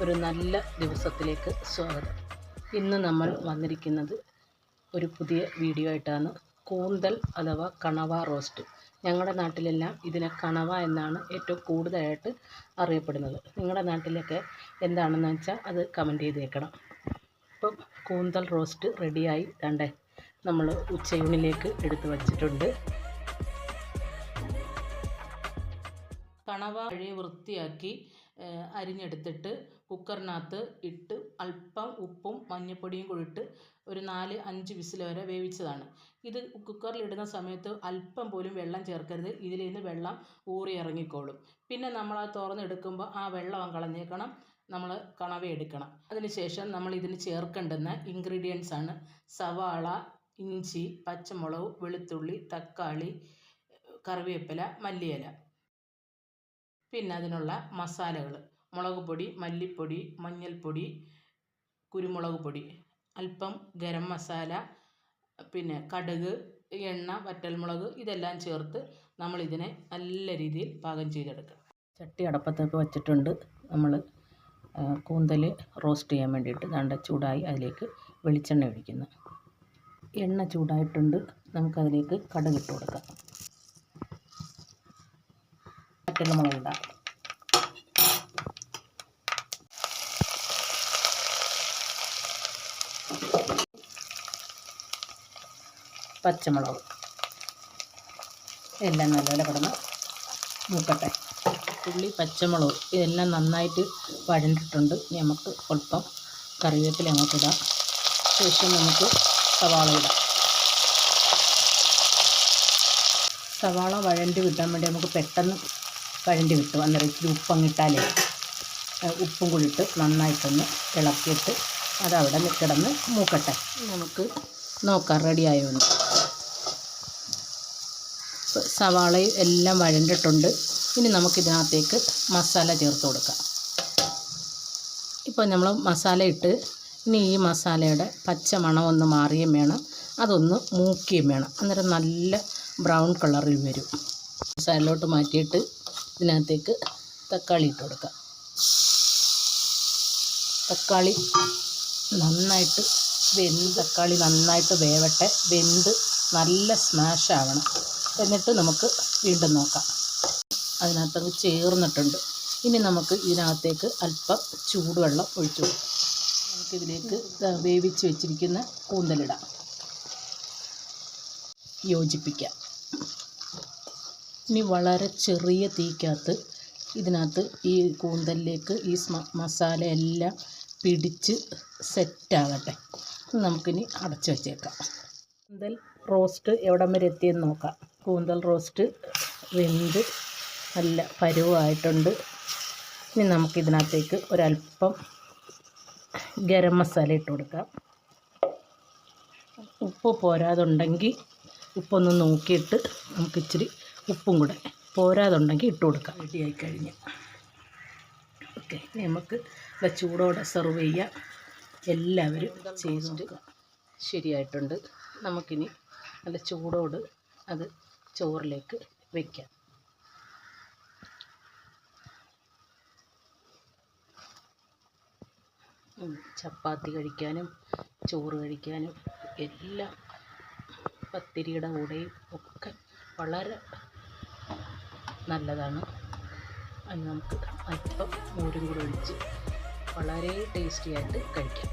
ഒരു നല്ല ദിവസത്തിലേക്ക് സ്വാഗതം. ഇന്ന് നമ്മൾ വന്നിരിക്കുന്നത് ഒരു പുതിയ വീഡിയോ ആയിട്ടാണ്. കൂന്തൽ അഥവാ കണവ റോസ്റ്റ്. ഞങ്ങളുടെ നാട്ടിലെല്ലാം ഇതിനെ കണവ എന്നാണ് ഏറ്റവും കൂടുതലായിട്ട് അറിയപ്പെടുന്നത്. നിങ്ങളുടെ നാട്ടിലൊക്കെ എന്താണെന്ന് വെച്ചാൽ അത് കമൻറ്റ് ചെയ്തേക്കണം. ഇപ്പം കൂന്തൽ റോസ്റ്റ് റെഡിയായി കണ്ടേ നമ്മൾ ഉച്ചയൂണിലേക്ക് എടുത്ത് വച്ചിട്ടുണ്ട്. കണവ കഴുകി വൃത്തിയാക്കി അരിഞ്ഞെടുത്തിട്ട് കുക്കറിനകത്ത് ഇട്ട് അല്പം ഉപ്പും മഞ്ഞൾപ്പൊടിയും കൂടി ഇട്ട് ഒരു 4-5 വിസിൽ വരെ വേവിച്ചതാണ്. ഇത് കുക്കറിലിടുന്ന സമയത്ത് അല്പം പോലും വെള്ളം ചേർക്കരുത്. ഇതിൽ നിന്ന് വെള്ളം ഊറി ഇറങ്ങിക്കോളും. പിന്നെ നമ്മളത് തുറന്നെടുക്കുമ്പോൾ ആ വെള്ളം കളഞ്ഞേക്കണം. നമ്മൾ കണവ എടുക്കണം. അതിനുശേഷം നമ്മൾ ഇതിന് ചേർക്കേണ്ടുന്ന ഇൻഗ്രീഡിയൻസ് ആണ് സവാള, ഇഞ്ചി, പച്ചമുളക്, വെളുത്തുള്ളി, തക്കാളി, കറിവേപ്പില, മല്ലിയില. പിന്നെ അതിനുള്ള മസാലകൾ: മുളക് പൊടി, മല്ലിപ്പൊടി, മഞ്ഞൾപ്പൊടി, കുരുമുളക് പൊടി, അല്പം ഗരം മസാല, പിന്നെ കടുക്, എണ്ണ, വറ്റൽമുളക് ഇതെല്ലാം ചേർത്ത് നമ്മളിതിനെ നല്ല രീതിയിൽ പാകം ചെയ്തെടുക്കുക. ചട്ടി അടപ്പത്തൊക്കെ വച്ചിട്ടുണ്ട്. നമ്മൾ കൂന്തൽ റോസ്റ്റ് ചെയ്യാൻ വേണ്ടിയിട്ട് ദാണ്ട ചൂടായി അതിലേക്ക് വെളിച്ചെണ്ണ ഒഴിക്കുന്നു. എണ്ണ ചൂടായിട്ടുണ്ട്. നമുക്കതിലേക്ക് കടുക് ഇട്ട് കൊടുക്കാം. വറ്റൽമുളക് ഇടാം. പച്ചമുളക് എല്ലാം നല്ലപോലെ കിടന്ന് മൂക്കട്ടെ. ഉള്ളി, പച്ചമുളക് ഇതെല്ലാം നന്നായിട്ട് വഴണ്ടിട്ടുണ്ട്. നമുക്ക് അല്പം കറിവേപ്പില അങ്ങോട്ട് ഇടാം. ശേഷം നമുക്ക് സവാള ഇടാം. സവാള വഴണ്ടി കിട്ടാൻ വേണ്ടി നമുക്ക് പെട്ടെന്ന് വഴണ്ടി കിട്ടും. അന്നേരം ഇച്ചിരി ഉപ്പങ്ങിട്ടാലേ ഉപ്പും കൂടി ഇട്ട് നന്നായിട്ടൊന്ന് ഇളക്കിയിട്ട് അതവിടെ കിടന്ന് മൂക്കട്ടെ. നമുക്ക് നോക്കാം റെഡിയായോന്ന്. സവാളയും എല്ലാം വഴണ്ടിട്ടുണ്ട്. ഇനി നമുക്കിതിനകത്തേക്ക് മസാല ചേർത്ത് കൊടുക്കാം. ഇപ്പോൾ നമ്മൾ മസാല ഇട്ട് ഇനി ഈ മസാലയുടെ പച്ച മണമൊന്ന് മാറിയും വേണം, അതൊന്ന് മൂക്കിയും വേണം. അന്നേരം നല്ല ബ്രൗൺ കളറിൽ വരും. മസാലയിലോട്ട് മാറ്റിയിട്ട് ഇതിനകത്തേക്ക് തക്കാളി ഇട്ട് കൊടുക്കാം. തക്കാളി നന്നായിട്ട് തക്കാളി നന്നായിട്ട് വേവട്ടെ. വെന്ത് നല്ല സ്മാഷ് ആവണം. എന്നിട്ട് നമുക്ക് വീണ്ടും നോക്കാം. അതിനകത്തത് ചേർന്നിട്ടുണ്ട്. ഇനി നമുക്ക് ഇതിനകത്തേക്ക് അല്പം ചൂടുവെള്ളം ഒഴിച്ചു കൊടുക്കാം. നമുക്കിതിലേക്ക് വേവിച്ച് വെച്ചിരിക്കുന്ന കൂന്തലിടാം. യോജിപ്പിക്കാം. ഇനി വളരെ ചെറിയ തീക്കകത്ത് ഇതിനകത്ത് ഈ കൂന്തലിലേക്ക് ഈ മസാല എല്ലാം പിടിച്ച് സെറ്റാകട്ടെ. നമുക്കിനി അടച്ചു വച്ചേക്കാം. കൂന്തൽ റോസ്റ്റ് എവിടം വരെ എത്തിയെന്ന് നോക്കാം. കൂന്തൽ റോസ്റ്റ് വെന്ത് നല്ല പരുവായിട്ടുണ്ട്. ഇനി നമുക്കിതിനകത്തേക്ക് ഒരല്പം ഗരം മസാല ഇട്ട് കൊടുക്കാം. ഉപ്പ് പോരാതുണ്ടെങ്കിൽ ഉപ്പൊന്ന് നോക്കിയിട്ട് നമുക്ക് ഇച്ചിരി ഉപ്പും കൂടെ പോരാതുണ്ടെങ്കിൽ ഇട്ട് കൊടുക്കാം. റെഡിയായി കഴിഞ്ഞ് ഓക്കെ. നമുക്ക് ചൂടോടെ സെർവ് ചെയ്യാം. എല്ലാവരും ചെയ്ത് നോക്കുക. ശരിയായിട്ടുണ്ട്. നമുക്കിനി നല്ല ചൂടോട് അത് ചോറിലേക്ക് വയ്ക്കാം. ചപ്പാത്തി കഴിക്കാനും ചോറ് കഴിക്കാനും എല്ലാം പത്തിരിയുടെ കൂടെയും ഒക്കെ വളരെ നല്ലതാണ്. അത് നമുക്ക് അല്പം മോരും കൂടെ ഒഴിച്ച് വളരെ ടേസ്റ്റി ആയിട്ട് കഴിക്കാം.